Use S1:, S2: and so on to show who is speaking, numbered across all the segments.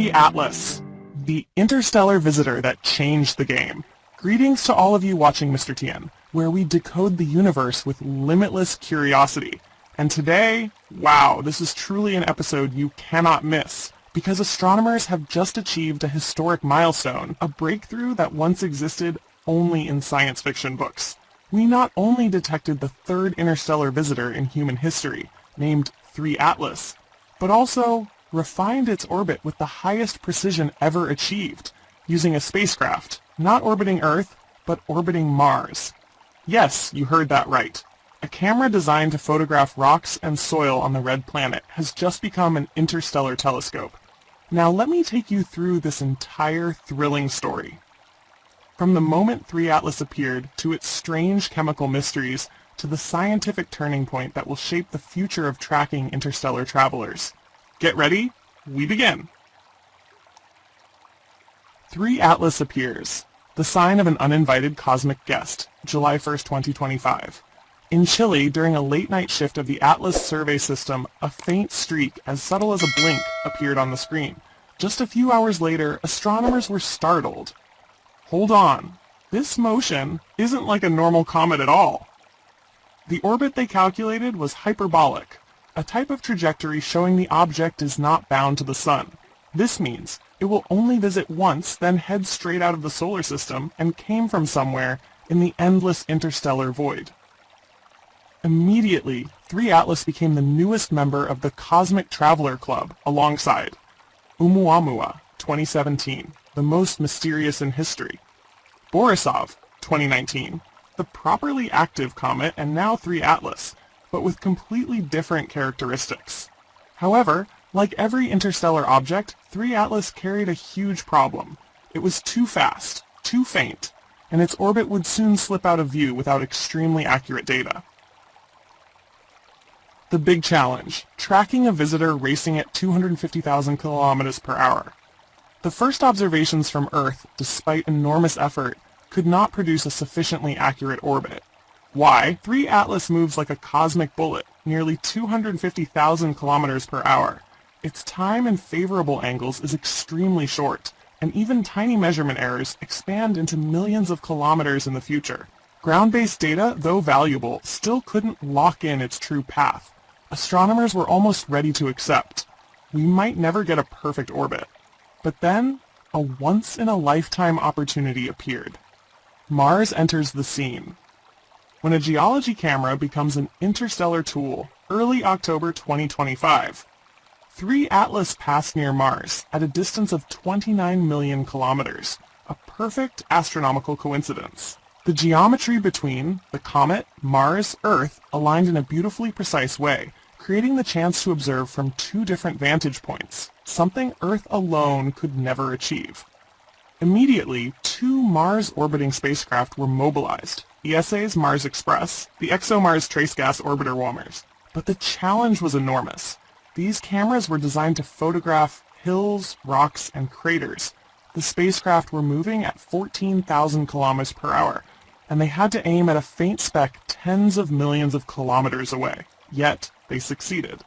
S1: 3 Atlas, the interstellar visitor that changed the game. Greetings to all of you watching Mr. Tien, where we decode the universe with limitless curiosity. And today, wow, this is truly an episode you cannot miss, because astronomers have just achieved a historic milestone, a breakthrough that once existed only in science fiction books. We not only detected the third interstellar visitor in human history, named 3 Atlas, but also refined its orbit with the highest precision ever achieved, using a spacecraft, not orbiting Earth, but orbiting Mars. Yes, you heard that right. A camera designed to photograph rocks and soil on the red planet has just become an interstellar telescope. Now let me take you through this entire thrilling story. From the moment 3 Atlas appeared, to its strange chemical mysteries, to the scientific turning point that will shape the future of tracking interstellar travelers. Get ready? We begin! 3 Atlas appears, the sign of an uninvited cosmic guest, July 1st, 2025. In Chile, during a late-night shift of the Atlas survey system, a faint streak, as subtle as a blink, appeared on the screen. Just a few hours later, astronomers were startled. Hold on, this motion isn't like a normal comet at all. The orbit they calculated was hyperbolic, a type of trajectory showing the object is not bound to the sun. This means it will only visit once, then head straight out of the solar system and came from somewhere in the endless interstellar void. Immediately, 3 Atlas became the newest member of the Cosmic Traveler Club alongside Oumuamua, 2017, the most mysterious in history; Borisov, 2019, the properly active comet, and now 3 Atlas, but with completely different characteristics. However, like every interstellar object, 3 Atlas carried a huge problem. It was too fast, too faint, and its orbit would soon slip out of view without extremely accurate data. The big challenge: tracking a visitor racing at 250,000 kilometers per hour. The first observations from Earth, despite enormous effort, could not produce a sufficiently accurate orbit. Why? 3 Atlas moves like a cosmic bullet, nearly 250,000 kilometers per hour. Its time and favorable angles is extremely short, and even tiny measurement errors expand into millions of kilometers in the future. Ground-based data, though valuable, still couldn't lock in its true path. Astronomers were almost ready to accept. We might never get a perfect orbit. But then, a once-in-a-lifetime opportunity appeared. Mars enters the scene. When a geology camera becomes an interstellar tool, early October 2025, 3 Atlas passed near Mars at a distance of 29 million kilometers, a perfect astronomical coincidence. The geometry between the comet, Mars, Earth aligned in a beautifully precise way, creating the chance to observe from 2 different vantage points, something Earth alone could never achieve. Immediately, 2 Mars-orbiting spacecraft were mobilized, ESA's Mars Express, the ExoMars Trace Gas Orbiter Warmers. But the challenge was enormous. These cameras were designed to photograph hills, rocks, and craters. The spacecraft were moving at 14,000 kilometers per hour, and they had to aim at a faint speck tens of millions of kilometers away. Yet, they succeeded.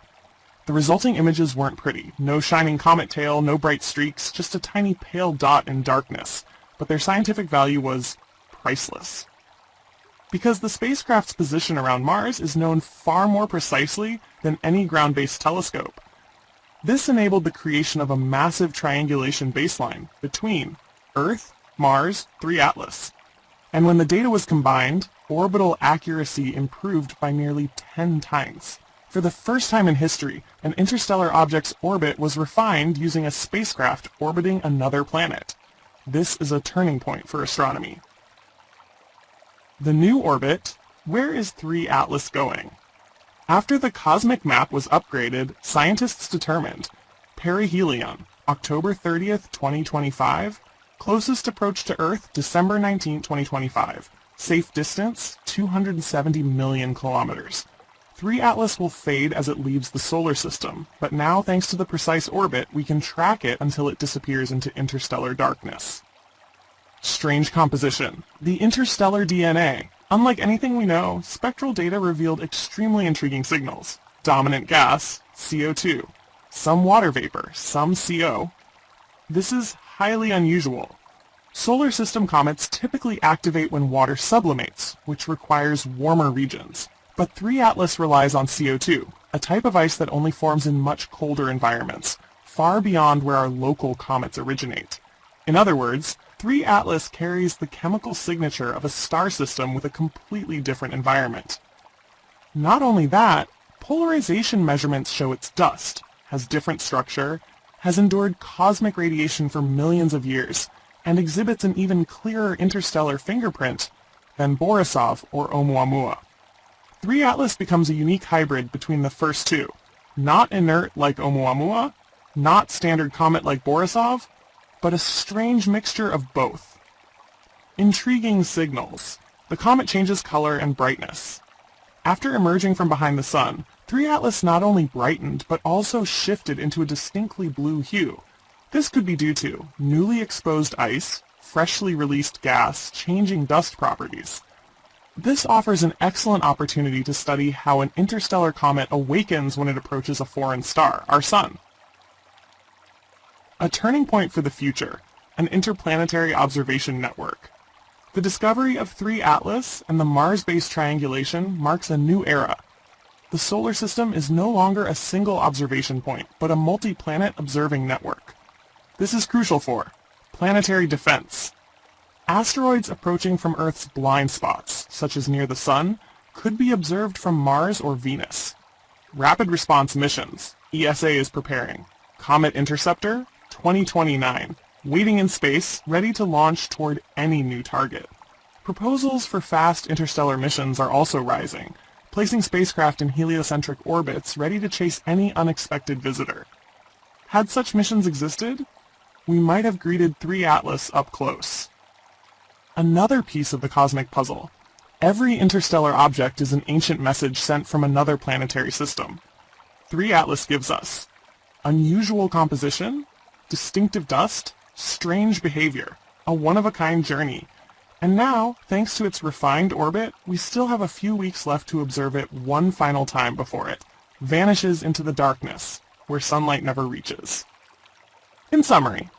S1: The resulting images weren't pretty. No shining comet tail, no bright streaks, just a tiny pale dot in darkness. But their scientific value was priceless. Because the spacecraft's position around Mars is known far more precisely than any ground-based telescope. This enabled the creation of a massive triangulation baseline between Earth, Mars, 3 Atlas. And when the data was combined, orbital accuracy improved by nearly 10 times. For the first time in history, an interstellar object's orbit was refined using a spacecraft orbiting another planet. This is a turning point for astronomy. The new orbit: where is 3 Atlas going? After the cosmic map was upgraded, scientists determined perihelion, October 30th, 2025, closest approach to Earth, December 19, 2025, safe distance, 270 million kilometers. 3 Atlas will fade as it leaves the solar system, but now, thanks to the precise orbit, we can track it until it disappears into interstellar darkness. Strange composition: the interstellar DNA. Unlike anything we know, spectral data revealed extremely intriguing signals. Dominant gas, CO2. Some water vapor, some CO. This is highly unusual. Solar system comets typically activate when water sublimates, which requires warmer regions. But 3 Atlas relies on CO2, a type of ice that only forms in much colder environments, far beyond where our local comets originate. In other words, 3 Atlas carries the chemical signature of a star system with a completely different environment. Not only that, polarization measurements show its dust, has different structure, has endured cosmic radiation for millions of years, and exhibits an even clearer interstellar fingerprint than Borisov or Oumuamua. 3 Atlas becomes a unique hybrid between the first two, not inert like Oumuamua, not standard comet like Borisov, but a strange mixture of both. Intriguing signals. The comet changes color and brightness. After emerging from behind the sun, 3 Atlas not only brightened but also shifted into a distinctly blue hue. This could be due to newly exposed ice, freshly released gas, changing dust properties. This offers an excellent opportunity to study how an interstellar comet awakens when it approaches a foreign star, our Sun. A turning point for the future, an interplanetary observation network. The discovery of 3 Atlas and the Mars-based triangulation marks a new era. The solar system is no longer a single observation point, but a multi-planet observing network. This is crucial for planetary defense. Asteroids approaching from Earth's blind spots, such as near the Sun, could be observed from Mars or Venus. Rapid response missions. ESA is preparing. Comet Interceptor, 2029. Waiting in space, ready to launch toward any new target. Proposals for fast interstellar missions are also rising, placing spacecraft in heliocentric orbits ready to chase any unexpected visitor. Had such missions existed, we might have greeted 3 Atlas up close. Another piece of the cosmic puzzle. Every interstellar object is an ancient message sent from another planetary system. 3 Atlas gives us unusual composition, distinctive dust, strange behavior, a one-of-a-kind journey. And now, thanks to its refined orbit, we still have a few weeks left to observe it one final time before it vanishes into the darkness, where sunlight never reaches. In summary,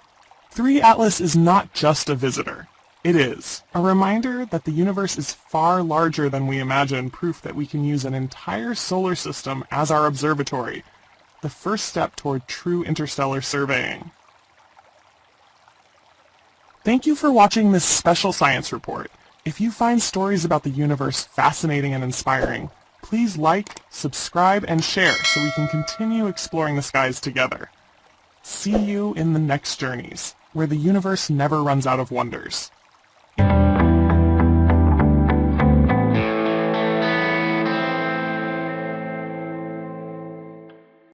S1: 3 Atlas is not just a visitor. It is a reminder that the universe is far larger than we imagine, proof that we can use an entire solar system as our observatory, the first step toward true interstellar surveying. Thank you for watching this special science report. If you find stories about the universe fascinating and inspiring, please like, subscribe, and share so we can continue exploring the skies together. See you in the next journeys, where the universe never runs out of wonders.